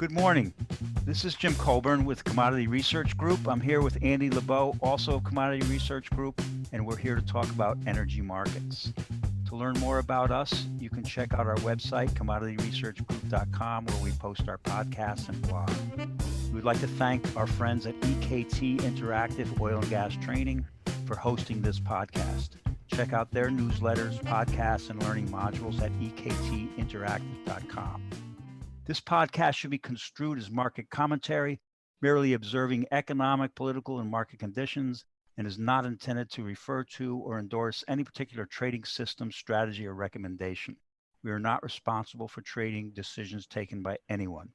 Good morning. This is Jim Colburn with Commodity Research Group. I'm here with Andy Lebow, also of Commodity Research Group, and we're here to talk about energy markets. To learn more about us, you can check out our website, commodityresearchgroup.com, where we post our podcasts and blog. We would like to thank our friends at EKT Interactive Oil and Gas Training for hosting this podcast. Check out their newsletters, podcasts, and learning modules at ektinteractive.com. This podcast should be construed as market commentary, merely observing economic, political, and market conditions, and is not intended to refer to or endorse any particular trading system, strategy, or recommendation. We are not responsible for trading decisions taken by anyone.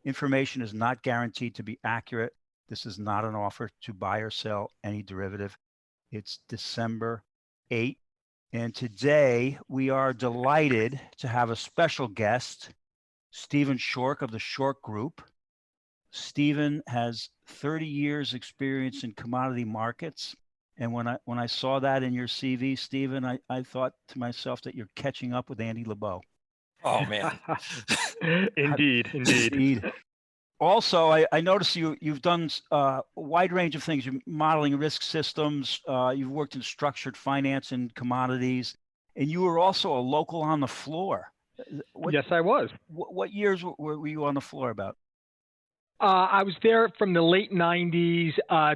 Information is not guaranteed to be accurate. This is not an offer to buy or sell any derivative. It's December 8th, and today we are delighted to have a special guest, Stephen Schork of the Schork Group. Stephen has 30 years experience in commodity markets. And when I saw that in your CV, Stephen, I thought to myself that you're catching up with Andy Lebow. Oh, man. Indeed. Also, I noticed you've done a wide range of things. You're modeling risk systems. You've worked in structured finance and commodities. And you were also a local on the floor. Yes, I was. What years were you on the floor about? I was there from the late 90s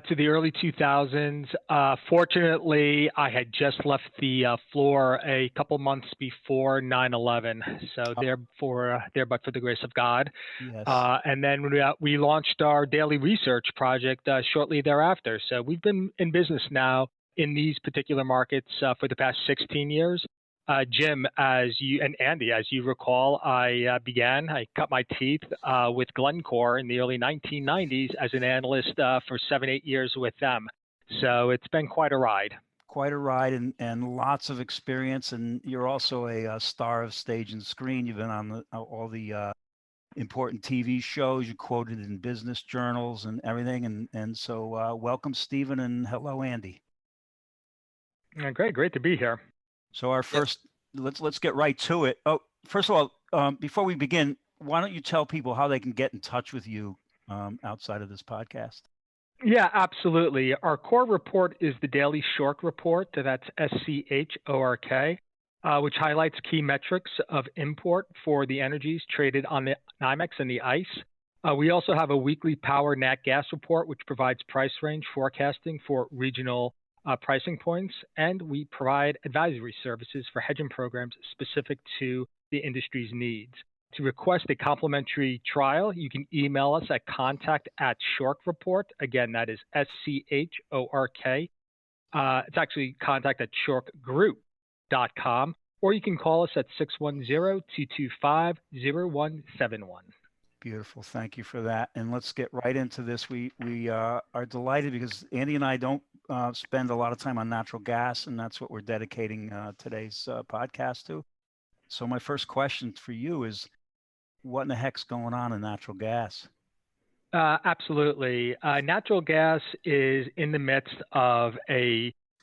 to the early 2000s. Fortunately, I had just left the floor a couple months before 9/11. So there but for the grace of God. Yes. And then we launched our daily research project shortly thereafter. So we've been in business now in these particular markets for the past 16 years. Jim, and Andy, as you recall, I cut my teeth with Glencore in the early 1990s as an analyst for 7-8 years with them. So it's been quite a ride. Quite a ride and lots of experience. And you're also a star of stage and screen. You've been on all the important TV shows. You quoted in business journals and everything. And so welcome, Stephen, and hello, Andy. Great to be here. So our first, let's get right to it. Oh, first of all, before we begin, why don't you tell people how they can get in touch with you outside of this podcast? Yeah, absolutely. Our core report is the Daily Schork Report. That's SCHORK, which highlights key metrics of import for the energies traded on the NYMEX and the ICE. We also have a weekly power nat gas report, which provides price range forecasting for regional pricing points, and we provide advisory services for hedging programs specific to the industry's needs. To request a complimentary trial, you can email us at contact@SchorkReport. Again, that is SCHORK. It's actually contact@SchorkGroup.com, or you can call us at 610-225-0171. Beautiful. Thank you for that. And let's get right into this. We are delighted because Andy and I don't spend a lot of time on natural gas, and that's what we're dedicating today's podcast to. So my first question for you is, what in the heck's going on in natural gas? Absolutely. Natural gas is in the midst of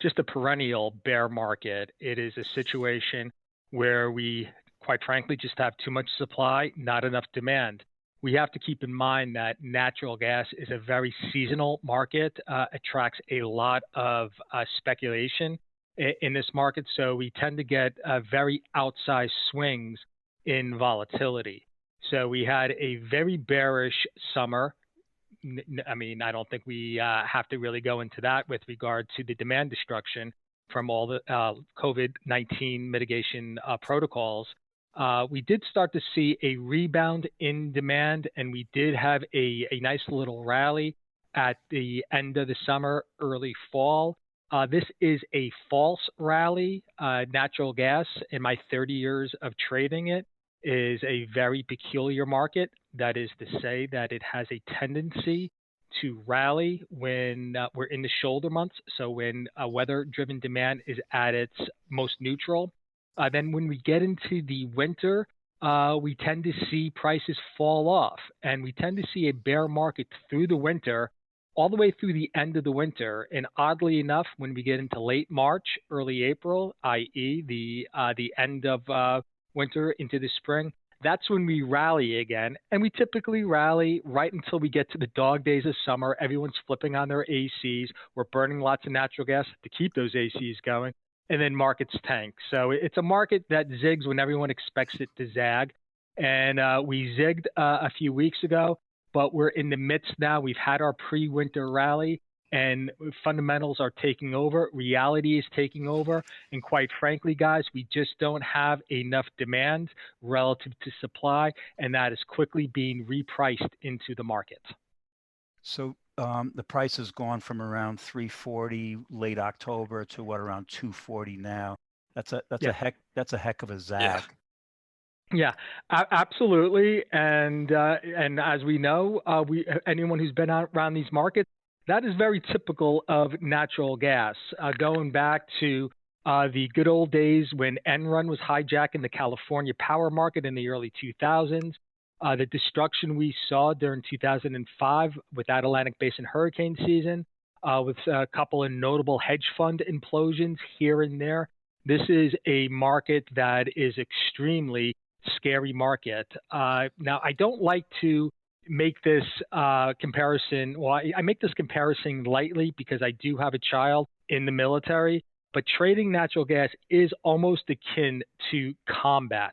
just a perennial bear market. It is a situation where we, quite frankly, just have too much supply, not enough demand. We have to keep in mind that natural gas is a very seasonal market, attracts a lot of speculation in this market. So we tend to get very outsized swings in volatility. So we had a very bearish summer. I mean, I don't think we have to really go into that with regard to the demand destruction from all the COVID-19 mitigation protocols. We did start to see a rebound in demand, and we did have a nice little rally at the end of the summer, early fall. This is a false rally. Natural gas, in my 30 years of trading it, is a very peculiar market. That is to say that it has a tendency to rally when we're in the shoulder months, so when weather-driven demand is at its most neutral. Then when we get into the winter, we tend to see prices fall off, and we tend to see a bear market through the winter, all the way through the end of the winter. And oddly enough, when we get into late March, early April, i.e. the end of winter into the spring, that's when we rally again. And we typically rally right until we get to the dog days of summer. Everyone's flipping on their ACs. We're burning lots of natural gas to keep those ACs going. And then markets tank. So it's a market that zigs when everyone expects it to zag. And we zigged a few weeks ago, but we're in the midst now. We've had our pre-winter rally, and fundamentals are taking over. Reality is taking over. And quite frankly, guys, we just don't have enough demand relative to supply, and that is quickly being repriced into the market. So the price has gone from around 340 late October to what, around 240 now. That's a heck of a zag. Yeah, absolutely. And as we know, anyone who's been around these markets, that is very typical of natural gas. Going back to the good old days when Enron was hijacking the California power market in the early 2000s, the destruction we saw during 2005 with that Atlantic Basin hurricane season, with a couple of notable hedge fund implosions here and there. This is a market that is extremely scary market. Now, I don't like to make this comparison. Well, I make this comparison lightly because I do have a child in the military, but trading natural gas is almost akin to combat.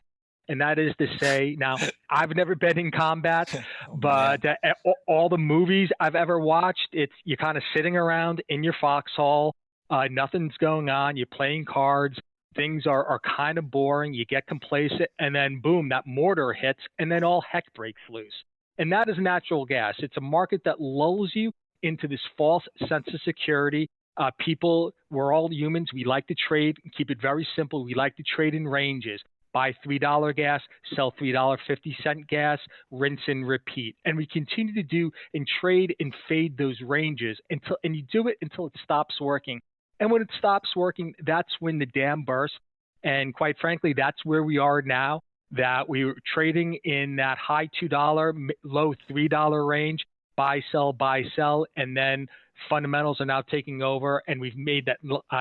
And that is to say, now, I've never been in combat, but all the movies I've ever watched, you're kind of sitting around in your foxhole, nothing's going on, you're playing cards, things are kind of boring, you get complacent, and then boom, that mortar hits, and then all heck breaks loose. And that is natural gas. It's a market that lulls you into this false sense of security. People, we're all humans, we like to trade, keep it very simple, we like to trade in ranges. Buy $3 gas, sell $3.50 gas, rinse and repeat. And we continue to do and trade and fade those ranges and you do it until it stops working. And when it stops working, that's when the dam bursts. And quite frankly, that's where we are now, that we were trading in that high $2, low $3 range, buy, sell, and then fundamentals are now taking over. And we've made that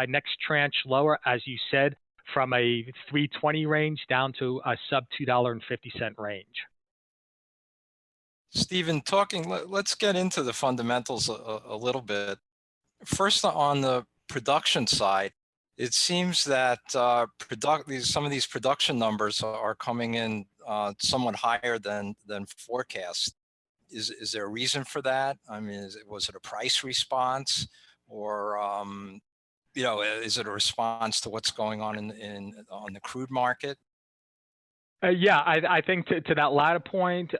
next tranche lower, as you said, from a 320 range down to a sub $2.50 range. Stephen, let's get into the fundamentals a little bit. First, on the production side, it seems that some of these production numbers are coming in somewhat higher than forecast. Is there a reason for that? I mean, was it a price response, or is it a response to what's going on on the crude market? I think to that latter point,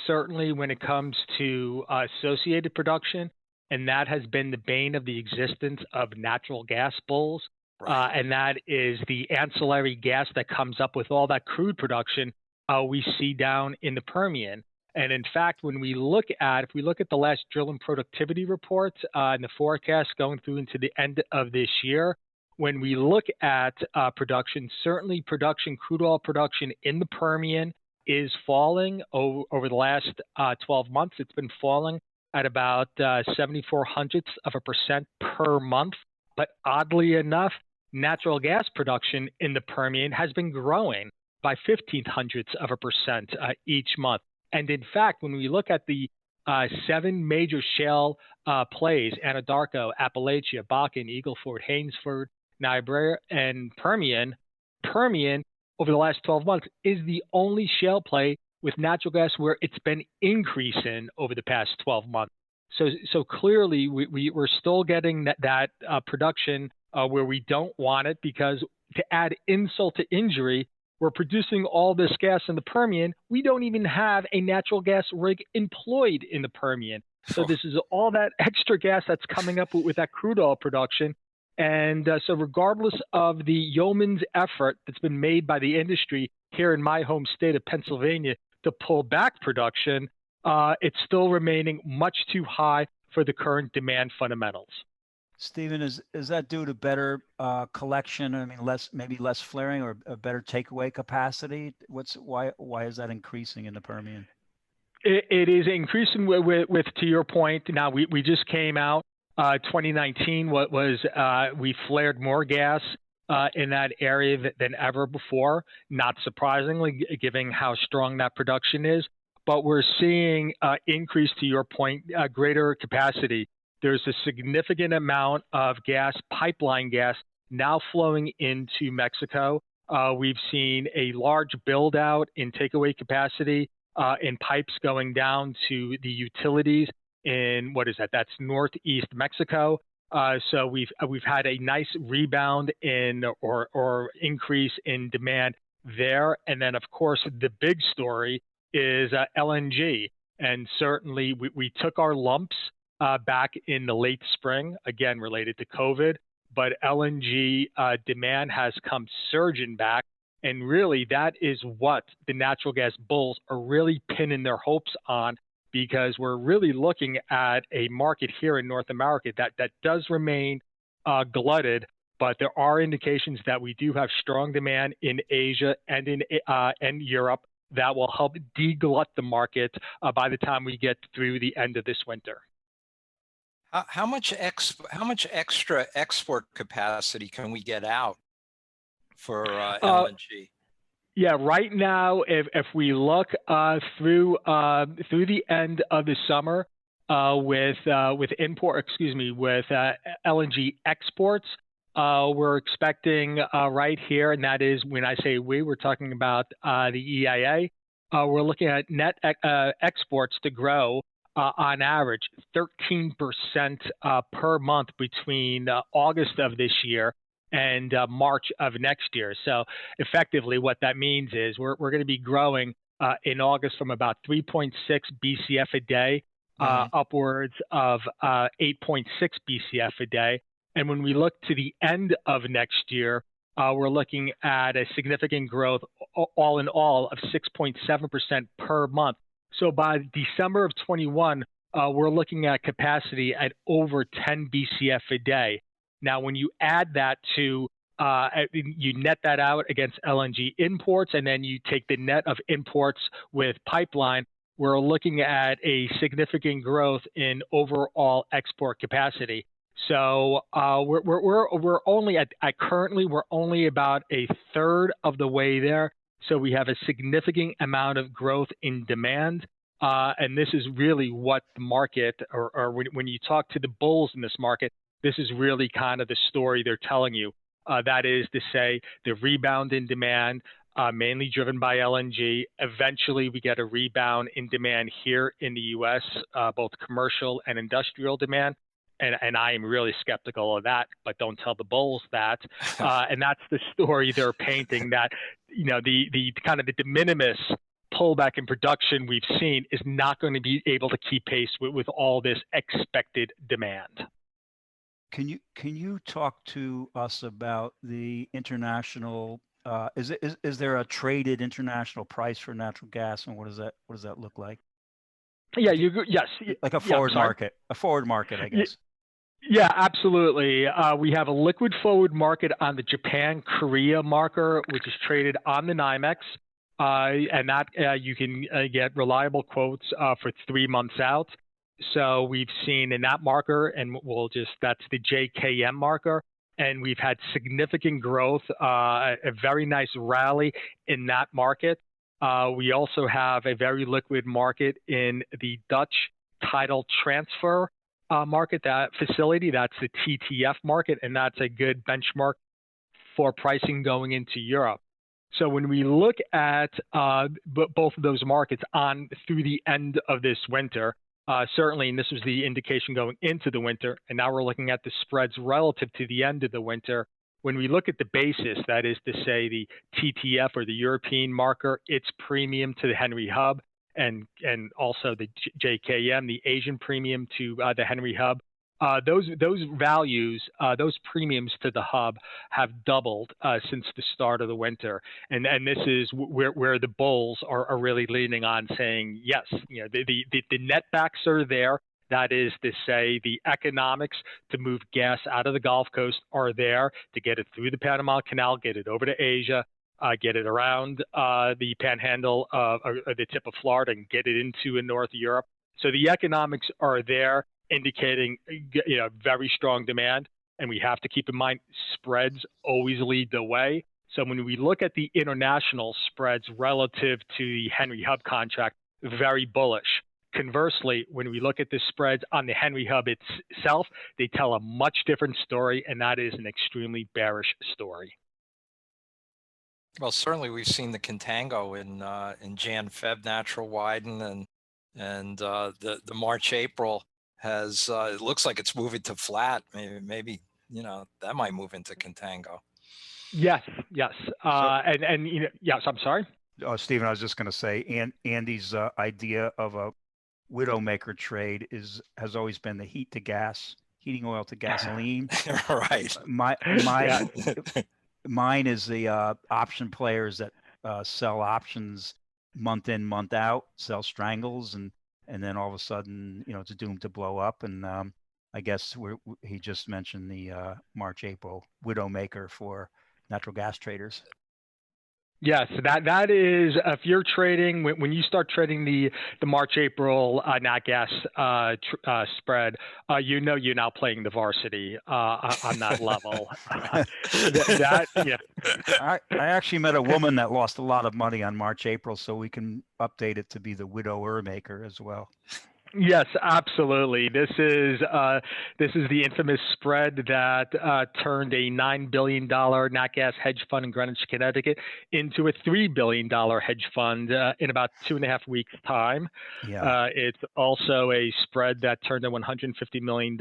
certainly when it comes to associated production, and that has been the bane of the existence of natural gas bulls, right. And that is the ancillary gas that comes up with all that crude production we see down in the Permian. And in fact, if we look at the last drilling productivity report and the forecast going through into the end of this year, when we look at production, certainly crude oil production in the Permian is falling over the last 12 months. It's been falling at about 0.74% per month. But oddly enough, natural gas production in the Permian has been growing by 0.15% each month. And in fact, when we look at the 7 major shale plays, Anadarko, Appalachia, Bakken, Eagle Ford, Haynesford, Niobrara, and Permian over the last 12 months is the only shale play with natural gas where it's been increasing over the past 12 months. So clearly, we're still getting that production where we don't want it, because to add insult to injury, we're producing all this gas in the Permian. We don't even have a natural gas rig employed in the Permian. So this is all that extra gas that's coming up with that crude oil production. And so regardless of the yeoman's effort that's been made by the industry here in my home state of Pennsylvania to pull back production, it's still remaining much too high for the current demand fundamentals. Stephen, is that due to better collection? I mean, maybe less flaring, or a better takeaway capacity? Why is that increasing in the Permian? It is increasing with to your point. Now we just came out 2019. We flared more gas in that area than ever before, not surprisingly, given how strong that production is. But we're seeing increase, to your point, greater capacity. There's a significant amount of gas, pipeline gas, now flowing into Mexico. We've seen a large build out in takeaway capacity in pipes going down to the utilities in that's northeast Mexico. So we've had a nice rebound in or increase in demand there. And then, of course, the big story is LNG. And certainly we took our lumps back in the late spring, again, related to COVID. But LNG demand has come surging back. And really, that is what the natural gas bulls are really pinning their hopes on, because we're really looking at a market here in North America that does remain glutted, but there are indications that we do have strong demand in Asia and in Europe that will help deglut the market by the time we get through the end of this winter. How much extra export capacity can we get out for LNG? Yeah, right now, if we look through the end of the summer with LNG exports, we're expecting right here, and that is when I say we're talking about the EIA. We're looking at net exports to grow on average 13% per month between August of this year and March of next year. So effectively what that means is we're going to be growing in August from about 3.6 BCF a day upwards of 8.6 BCF a day. And when we look to the end of next year, we're looking at a significant growth all in all of 6.7% per month. So by December of 21, we're looking at capacity at over 10 BCF a day. Now, when you add that to, you net that out against LNG imports, and then you take the net of imports with pipeline, we're looking at a significant growth in overall export capacity. So we're only currently we're only about a third of the way there. So we have a significant amount of growth in demand. And this is really what the market, or when you talk to the bulls in this market, this is really kind of the story they're telling you. That is to say, the rebound in demand, mainly driven by LNG. Eventually, we get a rebound in demand here in the U.S., both commercial and industrial demand. And I am really skeptical of that, but don't tell the bulls that. And that's the story they're painting, that, you know, the kind of the de minimis pullback in production we've seen is not going to be able to keep pace with all this expected demand. Can you talk to us about the international? Is there a traded international price for natural gas, and what does that look like? Yeah, yes, like a forward market, I guess. Yeah, absolutely. We have a liquid forward market on the Japan-Korea marker, which is traded on the NYMEX, and that you can get reliable quotes for 3 months out. So we've seen in that marker, and that's the JKM marker, and we've had significant growth, a very nice rally in that market. We also have a very liquid market in the Dutch tidal transfer market, that facility. That's the TTF market, and that's a good benchmark for pricing going into Europe. So when we look at both of those markets through the end of this winter, certainly, and this was the indication going into the winter, and now we're looking at the spreads relative to the end of the winter. When we look at the basis, that is to say the TTF or the European marker, it's premium to the Henry Hub, and also the JKM, the Asian premium to the Henry Hub. Those values, those premiums to the hub have doubled since the start of the winter, and this is where the bulls are really leaning on, saying yes, you know, the net backs are there. That is to say, the economics to move gas out of the Gulf Coast are there, to get it through the Panama Canal, get it over to Asia, get it around the panhandle or the tip of Florida, and get it into North Europe. So the economics are there, indicating, you know, very strong demand. And we have to keep in mind spreads always lead the way. So when we look at the international spreads relative to the Henry Hub contract, very bullish. Conversely, when we look at the spreads on the Henry Hub itself, they tell a much different story, and that is an extremely bearish story. Well, certainly we've seen the contango in Jan-Feb natural widen, and the March-April has it looks like it's moving to flat. Maybe that might move into contango. Yes, yes, and yes. I'm sorry. Stephen, I was just going to say, Andy's idea of a widowmaker trade has always been the heating oil to gasoline. Right. Mine is the option players that sell options month in, month out, sell strangles, and then all of a sudden, it's doomed to blow up. And I guess he just mentioned the March-April widowmaker for natural gas traders. Yes, that is, if you're trading, when you start trading the March-April nat gas spread, you're now playing the varsity on that level. Yeah. I actually met a woman that lost a lot of money on March-April, so we can update it to be the widower maker as well. Yes, absolutely. This is the infamous spread that turned a $9 billion nat gas hedge fund in Greenwich, Connecticut, into a $3 billion hedge fund in about 2.5 weeks' time. Yeah. It's also a spread that turned a $150 million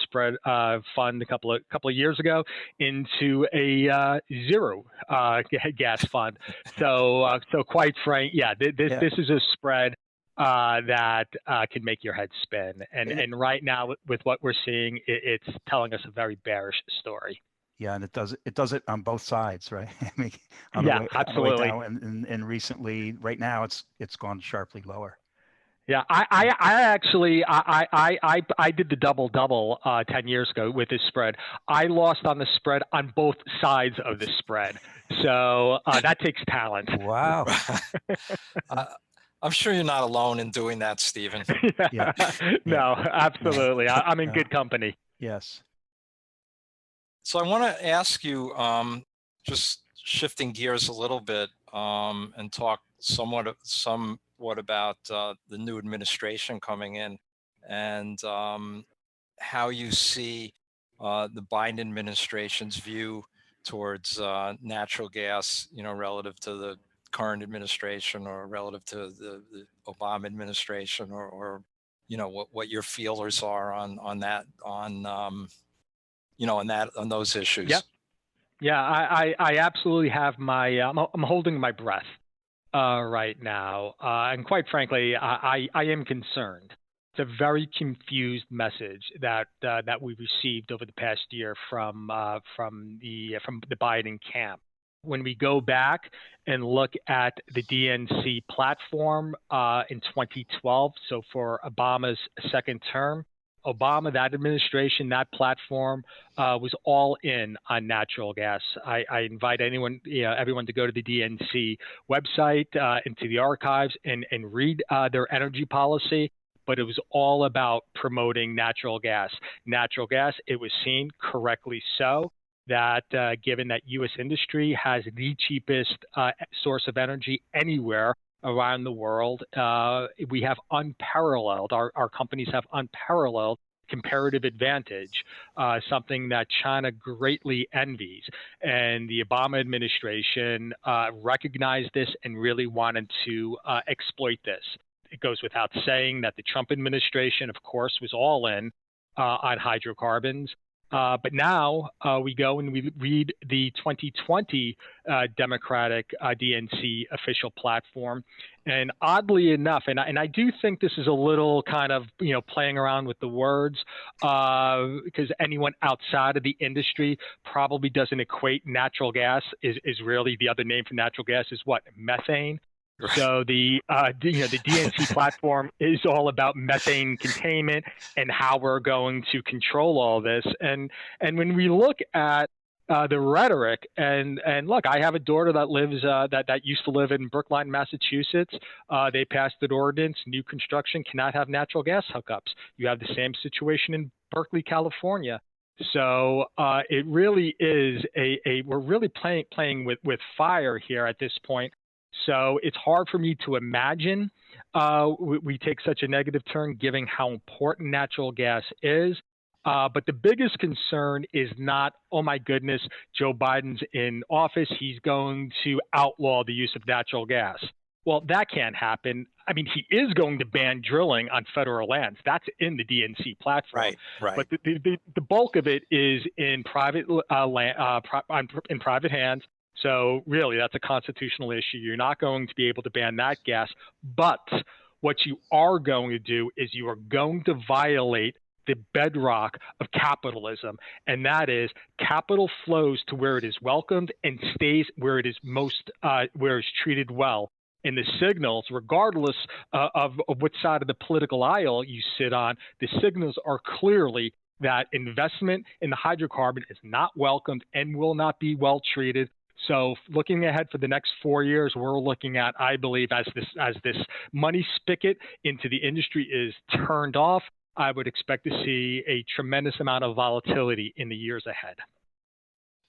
spread fund a couple of years ago into a zero gas fund. So quite frank, this is a spread that can make your head spin. And right now, with what we're seeing, it's telling us a very bearish story. Yeah, and it does it on both sides, right? I mean, absolutely. On the way down, and recently, right now, it's gone sharply lower. Yeah, I actually did the double 10 years ago with this spread. I lost on the spread on both sides of the spread, so that takes talent. Wow. I'm sure you're not alone in doing that, Stephen. Yeah. No, absolutely. I'm in good company. Yes. So I want to ask you, just shifting gears a little bit, and talk somewhat about the new administration coming in, and how you see the Biden administration's view towards natural gas, relative to the current administration, or relative to the Obama administration, or what your feelers are on those issues. Yep. Yeah, I absolutely have I'm holding my breath right now, and quite frankly, I am concerned. It's a very confused message that we received over the past year from the Biden camp. When we go back and look at the DNC platform in 2012, so for Obama's second term, that administration, that platform was all in on natural gas. I invite everyone to go to the DNC website, into the archives, and read their energy policy. But it was all about promoting natural gas. Natural gas, it was seen, correctly so, that given that U.S. industry has the cheapest source of energy anywhere around the world, we have unparalleled, our companies have unparalleled comparative advantage, something that China greatly envies. And the Obama administration recognized this and really wanted to exploit this. It goes without saying that the Trump administration, of course, was all in on hydrocarbons. But now we go and we read the 2020 Democratic DNC official platform. And oddly enough, and I do think this is a little kind of, playing around with the words, because anyone outside of the industry probably doesn't equate natural gas is really, the other name for natural gas is what? Methane. So the DNC platform is all about methane containment and how we're going to control all this. And when we look at the rhetoric, and look, I have a daughter that lives that used to live in Brookline, Massachusetts. They passed an ordinance: new construction cannot have natural gas hookups. You have the same situation in Berkeley, California. So it really is we're really playing with fire here at this point. So it's hard for me to imagine we take such a negative turn, given how important natural gas is. But the biggest concern is not, oh my goodness, Joe Biden's in office, he's going to outlaw the use of natural gas. Well, that can't happen. I mean, he is going to ban drilling on federal lands. That's in the DNC platform. Right. But the bulk of it is in private in private hands. So really, that's a constitutional issue. You're not going to be able to ban that gas. But what you are going to do is you are going to violate the bedrock of capitalism, and that is capital flows to where it is welcomed and stays where it is where it's treated well. And the signals, regardless of which side of the political aisle you sit on, the signals are clearly that investment in the hydrocarbon is not welcomed and will not be well treated. So looking ahead for the next 4 years, we're looking at, I believe, as this money spigot into the industry is turned off, I would expect to see a tremendous amount of volatility in the years ahead.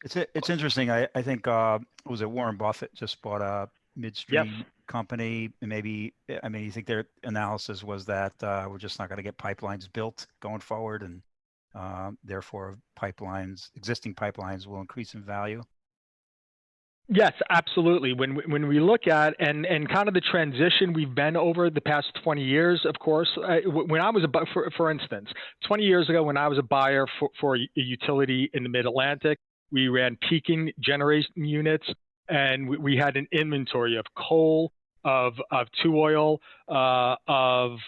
It's interesting. I think was it Warren Buffett just bought a midstream company, and maybe, I mean, you think their analysis was that we're just not going to get pipelines built going forward, and therefore existing pipelines will increase in value. Yes, absolutely. When we look at and kind of the transition we've been over the past 20 years, of course, when I was for instance, 20 years ago, when I was a buyer for a utility in the Mid-Atlantic, we ran peaking generation units, and we had an inventory of coal, of 2-oil, of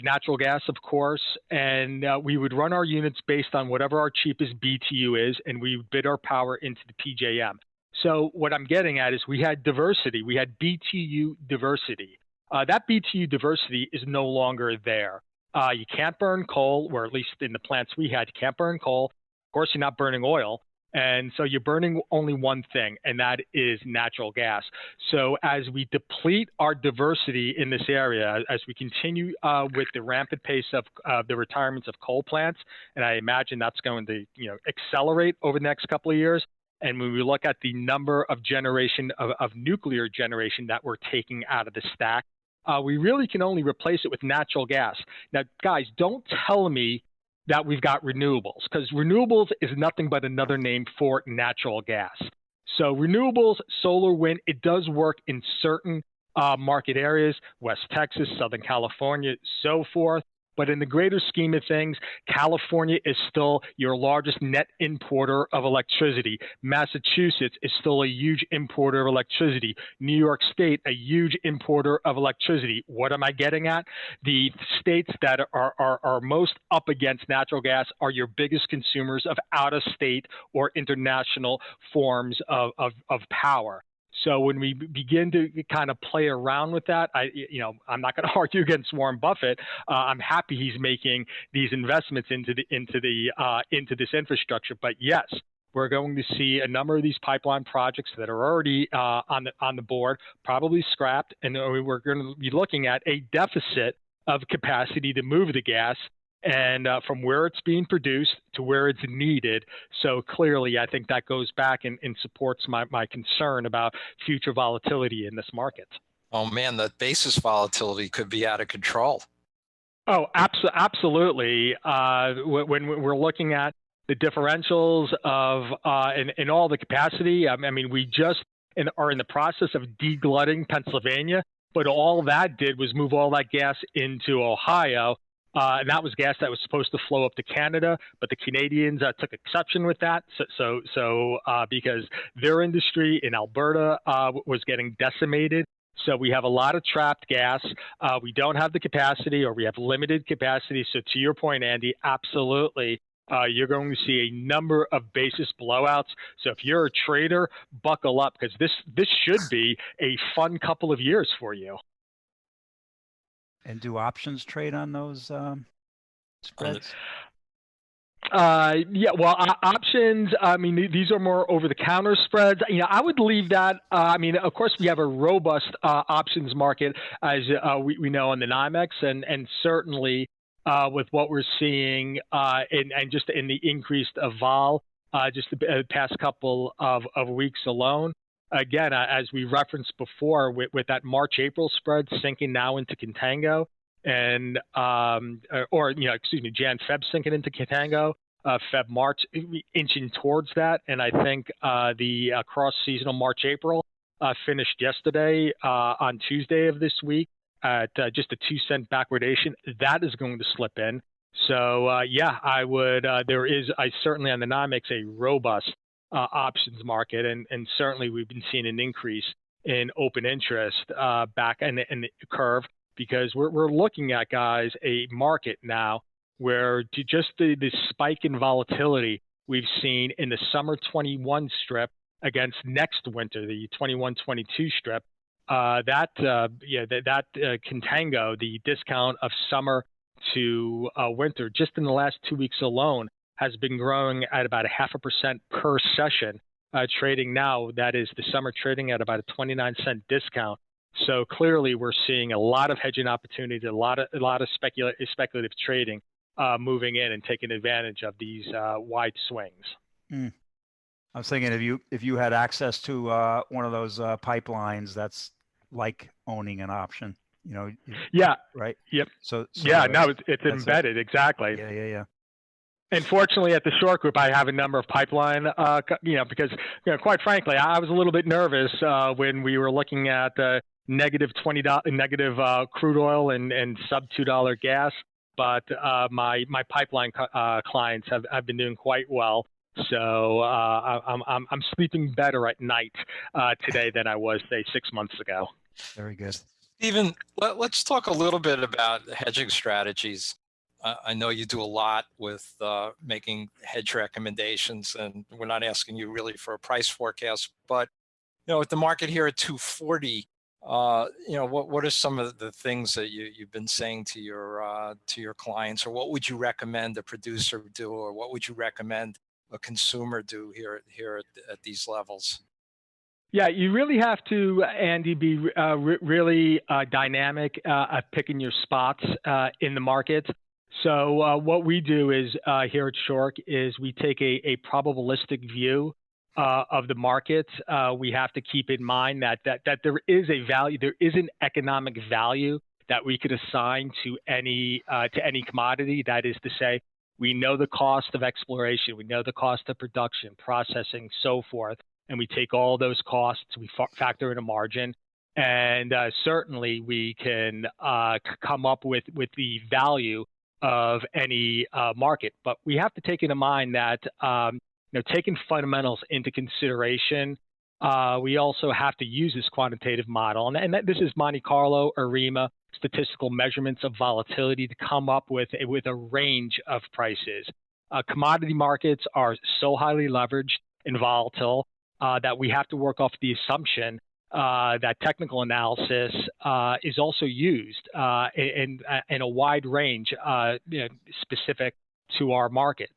natural gas, of course, and we would run our units based on whatever our cheapest BTU is, and we would bid our power into the PJM. So what I'm getting at is we had diversity. We had BTU diversity. That BTU diversity is no longer there. You can't burn coal, or at least in the plants we had, you can't burn coal. Of course, you're not burning oil. And so you're burning only one thing, and that is natural gas. So as we deplete our diversity in this area, as we continue with the rampant pace of the retirements of coal plants, and I imagine that's going to accelerate over the next couple of years, and when we look at the number of generation of nuclear generation that we're taking out of the stack, we really can only replace it with natural gas. Now, guys, don't tell me that we've got renewables, because renewables is nothing but another name for natural gas. So renewables, solar, wind, it does work in certain market areas, West Texas, Southern California, so forth. But in the greater scheme of things, California is still your largest net importer of electricity. Massachusetts is still a huge importer of electricity. New York State, a huge importer of electricity. What am I getting at? The states that are most up against natural gas are your biggest consumers of out-of-state or international forms of power. So when we begin to kind of play around with that, I'm not going to argue against Warren Buffett. I'm happy he's making these investments into this infrastructure. But yes, we're going to see a number of these pipeline projects that are already on the board, probably scrapped, and we're going to be looking at a deficit of capacity to move the gas, and from where it's being produced to where it's needed. So clearly, I think that goes back and supports my concern about future volatility in this market. Oh man, the basis volatility could be out of control. Oh, absolutely. When we're looking at the differentials of in all the capacity, I mean, we just are in the process of deglutting Pennsylvania, but all that did was move all that gas into Ohio. And that was gas that was supposed to flow up to Canada, but the Canadians took exception with that. So because their industry in Alberta was getting decimated. So we have a lot of trapped gas. We don't have the capacity, or we have limited capacity. So to your point, Andy, absolutely. You're going to see a number of basis blowouts. So if you're a trader, buckle up, because this should be a fun couple of years for you. And do options trade on those spreads? Yeah, well, options, I mean, these are more over-the-counter spreads. I would leave that. I mean, of course, we have a robust options market, as we know in the NYMEX, and certainly with what we're seeing and just in the increased of vol just the past couple of weeks alone. Again, as we referenced before, with that March-April spread sinking now into contango, and Jan-Feb sinking into contango, Feb-March inching towards that, and I think the cross-seasonal March-April finished yesterday on Tuesday of this week at just a 2-cent backwardation. That is going to slip in. So yeah, I would. I certainly on the NYMEX a robust options market, and certainly we've been seeing an increase in open interest back in the curve, because we're looking at, guys, a market now where just the spike in volatility we've seen in the summer 21 strip against next winter, the 21-22 strip, that contango, the discount of summer to winter, just in the last 2 weeks alone, has been growing at about 0.5% per session, trading now. That is the summer trading at about a 29-cent discount. So clearly, we're seeing a lot of hedging opportunity, a lot of speculative trading moving in and taking advantage of these wide swings. Mm. I was thinking if you had access to one of those pipelines, that's like owning an option. Yeah. Right. Yep. So yeah, no, it's embedded. Exactly. Yeah. And fortunately, at the Schork Group, I have a number of pipeline, because quite frankly, I was a little bit nervous when we were looking at negative crude oil and sub $2 gas. But my pipeline clients have been doing quite well. So I'm sleeping better at night today than I was, say, 6 months ago. Very good. Stephen, let's talk a little bit about hedging strategies. I know you do a lot with making hedge recommendations, and we're not asking you really for a price forecast, but with the market here at 240, what are some of the things that you've been saying to your clients, or what would you recommend a producer do, or what would you recommend a consumer do here at these levels? Yeah, you really have to, Andy, be really dynamic at picking your spots in the market. So what we do is here at Schork is we take a probabilistic view of the market. We have to keep in mind that there is a value, there is an economic value that we could assign to any commodity. That is to say, we know the cost of exploration, we know the cost of production, processing, so forth, and we take all those costs, we factor in a margin, and certainly we can come up with the value of any market. But we have to take into mind that taking fundamentals into consideration, we also have to use this quantitative model, and this is Monte Carlo, ARIMA, statistical measurements of volatility, to come up with a range of prices. Commodity markets are so highly leveraged and volatile that we have to work off the assumption that technical analysis is also used in a wide range specific to our markets.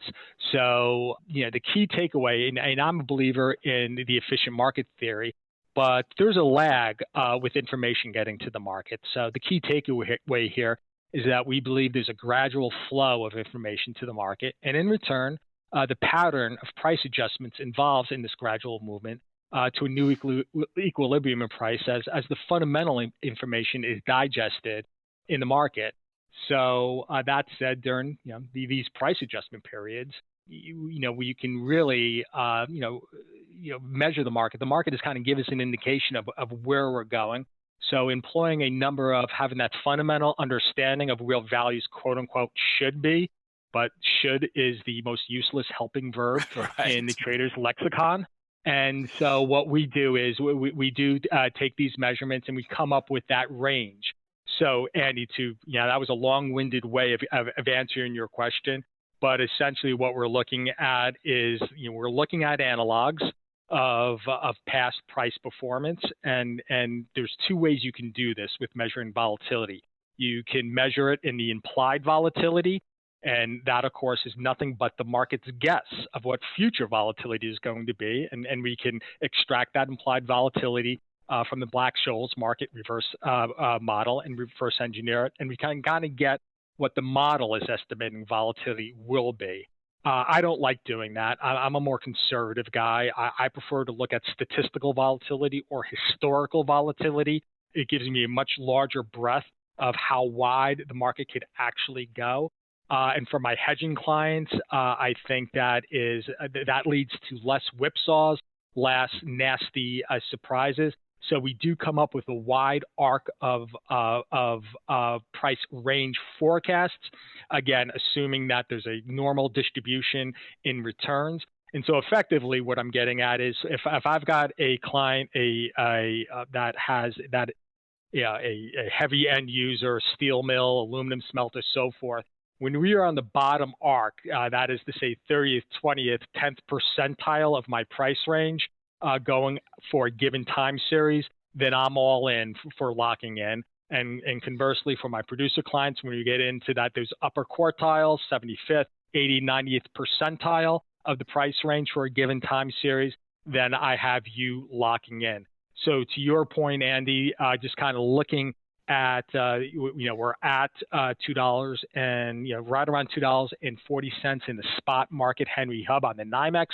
So, the key takeaway, and I'm a believer in the efficient market theory, but there's a lag with information getting to the market. So the key takeaway here is that we believe there's a gradual flow of information to the market, and in return, the pattern of price adjustments involved in this gradual movement to a new equilibrium in price as the fundamental information is digested in the market. So that said, during these price adjustment periods, you can really measure the market. The market is kind of give us an indication of where we're going. So employing a number of having that fundamental understanding of where values, quote unquote, should be, but should is the most useless helping verb in the trader's lexicon. And so what we do is we do take these measurements and we come up with that range. So Andy, that was a long-winded way of answering your question, but essentially what we're looking at is we're looking at analogs of past price performance, and there's two ways you can do this with measuring volatility. You can measure it in the implied volatility, and that, of course, is nothing but the market's guess of what future volatility is going to be. And we can extract that implied volatility from the Black-Scholes market reverse model and reverse engineer it. And we can kind of get what the model is estimating volatility will be. I don't like doing that. I'm a more conservative guy. I prefer to look at statistical volatility or historical volatility. It gives me a much larger breadth of how wide the market could actually go. And for my hedging clients, I think that leads to less whipsaws, less nasty surprises. So we do come up with a wide arc of price range forecasts, again, assuming that there's a normal distribution in returns. And so effectively what I'm getting at is if I've got a client that has a heavy end user, steel mill, aluminum smelter, so forth, when we are on the bottom arc, that is to say 30th, 20th, 10th percentile of my price range, going for a given time series, then I'm all in for locking in. And conversely, for my producer clients, when you get into those upper quartiles, 75th, 80th, 90th percentile of the price range for a given time series, then I have you locking in. So to your point, Andy, just kind of looking at, we're at $2 and, right around $2.40 in the spot market Henry Hub on the NYMEX.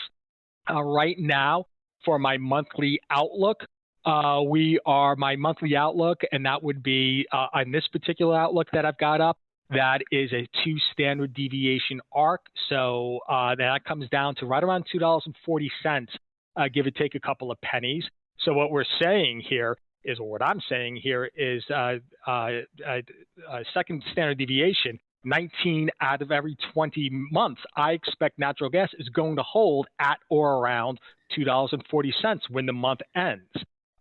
Right now, for my monthly outlook, my monthly outlook, and that would be on this particular outlook that I've got up, that is a 2 standard deviation arc. So that comes down to right around $2.40, give or take a couple of pennies. So what we're saying here is, or what I'm saying here is second standard deviation, 19 out of every 20 months, I expect natural gas is going to hold at or around $2.40 when the month ends.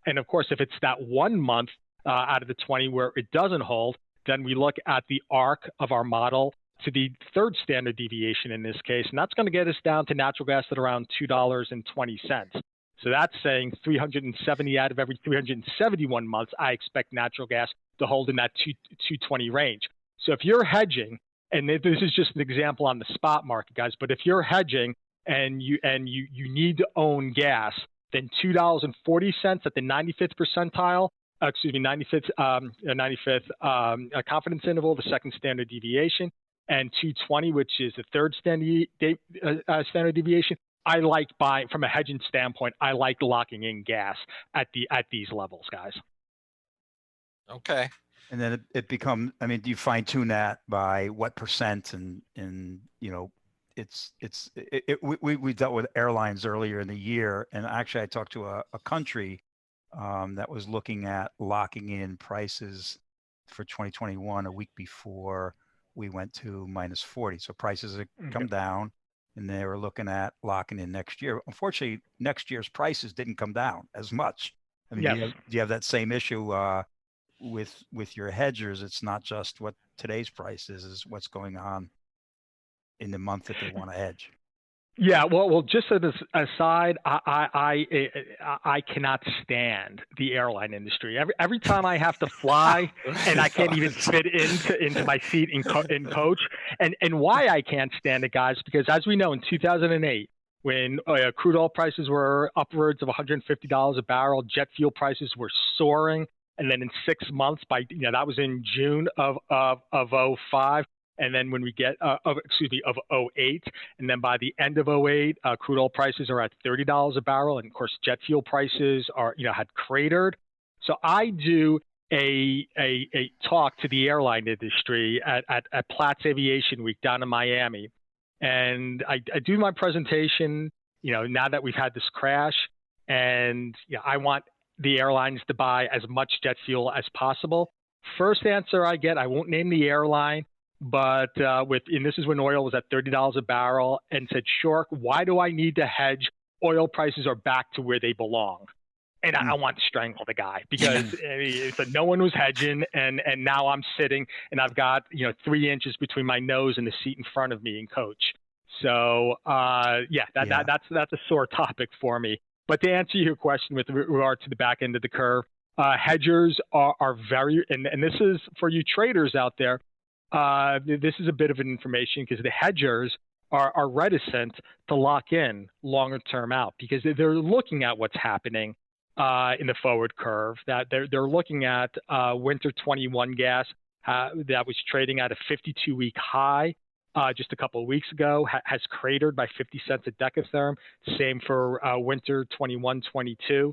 And of course, if it's that 1 month out of the 20 where it doesn't hold, then we look at the arc of our model to the third standard deviation in this case, and that's going to get us down to natural gas at around $2.20. So that's saying 370 out of every 371 months, I expect natural gas to hold in that 220 range. So if you're hedging, and this is just an example on the spot market, guys, but if you're hedging and you need to own gas, then $2.40 at the 95th percentile, 95th confidence interval, the second standard deviation, and 220, which is the third standard deviation. I like buying from a hedging standpoint. I like locking in gas at these levels, guys. Okay. And then it becomes, I mean, do you fine tune that by what percent? And we dealt with airlines earlier in the year. And actually I talked to a country that was looking at locking in prices for 2021 a week before we went to -40. So prices have come down, and they were looking at locking in next year. Unfortunately, next year's prices didn't come down as much. I mean, yes. do you have that same issue with your hedgers? It's not just what today's price is what's going on in the month that they want to hedge. Yeah, well, just as an aside, I cannot stand the airline industry. Every time I have to fly and I can't even fit into my seat in coach, and why I can't stand it, guys, because as we know, in 2008, when crude oil prices were upwards of $150 a barrel, jet fuel prices were soaring, and then in 6 months, that was in June of 05. And then when we get, of 08, and then by the end of 08, crude oil prices are at $30 a barrel, and of course jet fuel prices had cratered. So I do a talk to the airline industry at Platts Aviation Week down in Miami, and I do my presentation. Now that we've had this crash, and I want the airlines to buy as much jet fuel as possible. First answer I get, I won't name the airline, but and this is when oil was at $30 a barrel, and said, Schork, why do I need to hedge? Oil prices are back to where they belong. And I want to strangle the guy, because he said no one was hedging, and now I'm sitting and I've got 3 inches between my nose and the seat in front of me in coach. So that's a sore topic for me. But to answer your question with regard to the back end of the curve, hedgers are very, and this is for you traders out there. This is a bit of an information, because the hedgers are reticent to lock in longer term out, because they're looking at what's happening in the forward curve. That they're looking at winter 21 gas that was trading at a 52-week high just a couple of weeks ago, has cratered by 50 cents a decatherm. Same for winter 21-22.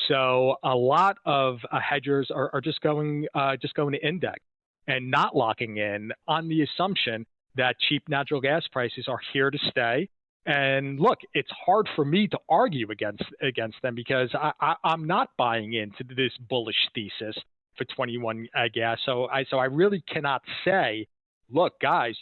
So a lot of hedgers are just going to index and not locking in on the assumption that cheap natural gas prices are here to stay. And look, it's hard for me to argue against them because I'm not buying into this bullish thesis for 21 gas. So I really cannot say, look, guys,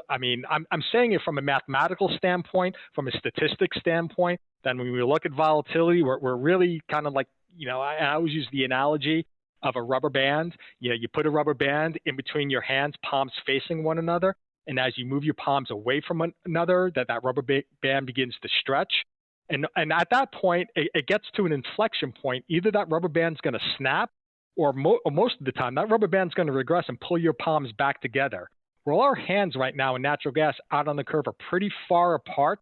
I'm saying it from a mathematical standpoint, from a statistics standpoint. Then when we look at volatility, we're really kind of like, I always use the analogy of a rubber band. You put a rubber band in between your hands, palms facing one another. And as you move your palms away from one another, that rubber band begins to stretch. And at that point, it gets to an inflection point. Either that rubber band's going to snap, or most of the time, that rubber band's going to regress and pull your palms back together. Well, our hands right now in natural gas out on the curve are pretty far apart.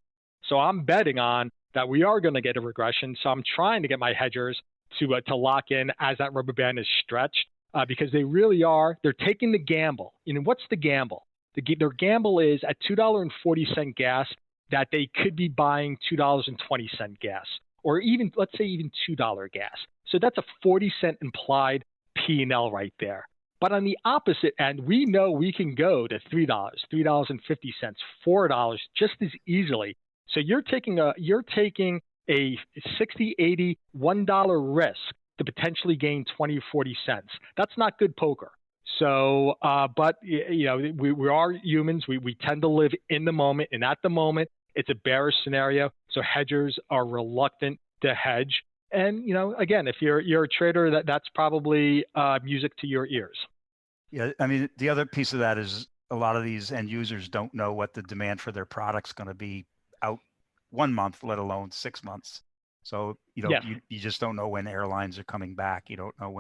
So I'm betting on that we are going to get a regression. So I'm trying to get my hedgers to lock in as that rubber band is stretched because they really are. They're taking the gamble. What's the gamble? Their gamble is at $2.40 gas that they could be buying $2.20 gas, or even, let's say, even $2 gas. So that's a 40-cent implied P&L right there. But on the opposite end, we know we can go to $3, $3.50, $4 just as easily. So you're taking a 60, 80, $1 risk to potentially gain 20 or 40 cents. That's not good poker. So, but we are humans. We tend to live in the moment, and at the moment, it's a bearish scenario. So hedgers are reluctant to hedge. And again, if you're a trader, that's probably music to your ears. Yeah, I mean, the other piece of that is a lot of these end users don't know what the demand for their product's going to be out 1 month, let alone 6 months. So Yes. you just don't know when airlines are coming back. You don't know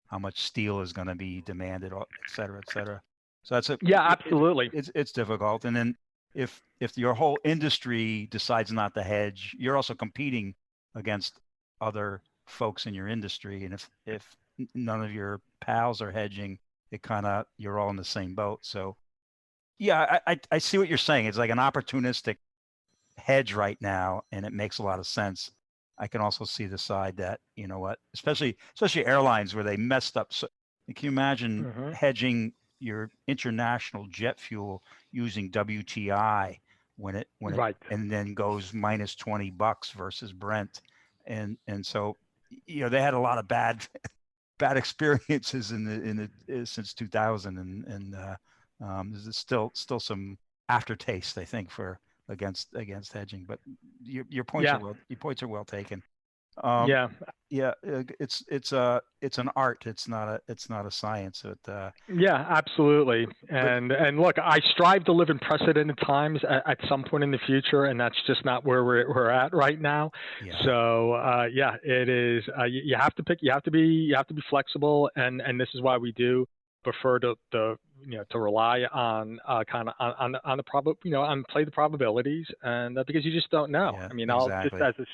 how much steel is going to be demanded, et cetera, et cetera. So that's absolutely. It's difficult. And then if your whole industry decides not to hedge, you're also competing against other folks in your industry. And if none of your pals are hedging, you're all in the same boat. So yeah, I see what you're saying. It's like an opportunistic hedge right now, and it makes a lot of sense. I can also see the side that, especially airlines where they messed up. So can you imagine hedging your international jet fuel using WTI when it and then goes minus $20 versus Brent, and so they had a lot of bad experiences since 2000, and there's still some aftertaste, I think, against hedging. But your points are well taken. It's an art. It's not a science. Yeah, absolutely. And look, I strive to live in precedented times at some point in the future, and that's just not where we're at right now. Yeah. So it is. You have to pick. You have to be flexible, and this is why we do prefer to rely on on play the probabilities, and because you just don't know. Yeah, I mean, exactly. I'll just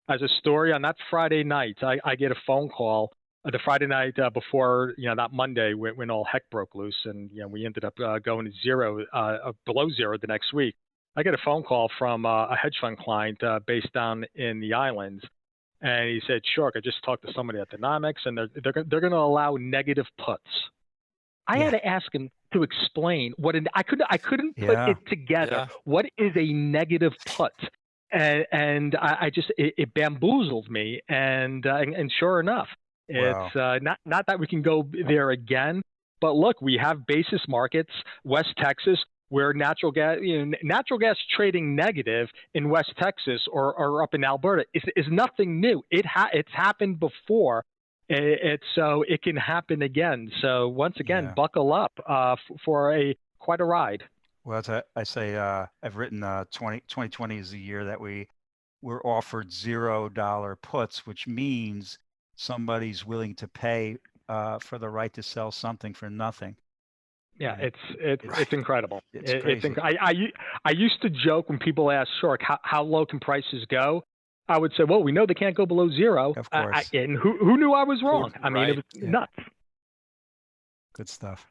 as a story on that Friday night, I get a phone call the Friday night before that Monday when all heck broke loose, and we ended up going to zero, below zero the next week. I get a phone call from a hedge fund client based down in the islands, and he said, "Schork, I just talked to somebody at Dynamics, and they're going to allow negative puts." I had to ask him to explain I couldn't put it together. Yeah. What is a negative put? And I just it bamboozled me, and sure enough, it's not that we can go there again. But look, we have basis markets, West Texas, where natural gas trading negative in West Texas or up in Alberta is nothing new. It's happened before. So it can happen again. So once again, buckle up for quite a ride. Well, I say I've written 2020 is the year that we were offered $0 puts, which means somebody's willing to pay for the right to sell something for nothing. Yeah, it's incredible. It's crazy. I used to joke when people ask Schork, how low can prices go? I would say, well, we know they can't go below zero. Of course. And who knew I was wrong? I mean, it was nuts. Good stuff.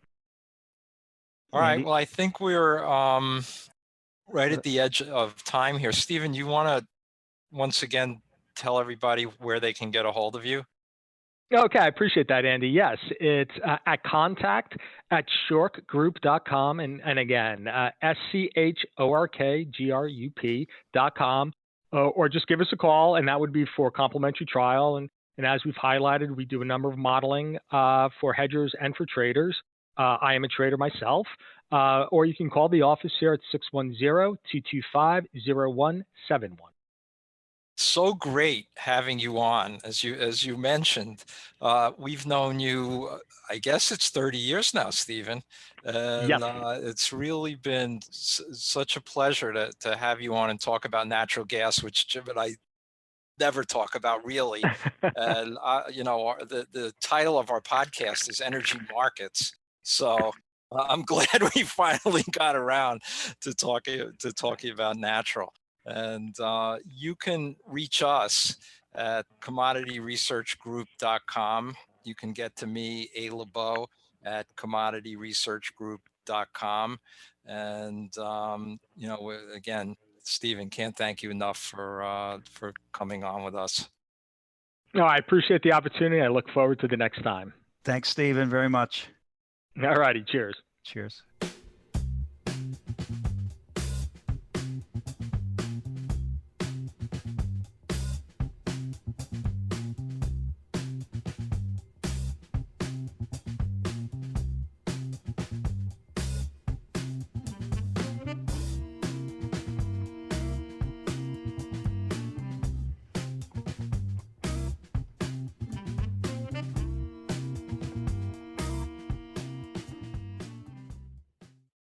All right. Andy? Well, I think we're right at the edge of time here. Stephen, you want to once again tell everybody where they can get a hold of you? Okay, I appreciate that, Andy. Yes, it's at contact@schorkgroup.com. And again, SCHORKGRUP.com. Or just give us a call, and that would be for complimentary trial. And as we've highlighted, we do a number of modeling for hedgers and for traders. I am a trader myself. Or you can call the office here at 610-225-0171. So great having you on. As you mentioned, we've known you, I guess it's 30 years now, Stephen. And Yes. it's really been such a pleasure to have you on and talk about natural gas, which Jim and I never talk about really. And the title of our podcast is Energy Markets. So I'm glad we finally got around to talking about natural. And you can reach us at commodityresearchgroup.com. You can get to me, A. Lebow, at commodityresearchgroup.com. And again, Stephen, can't thank you enough for coming on with us. No, I appreciate the opportunity. I look forward to the next time. Thanks, Stephen, very much. All righty. Cheers. Cheers.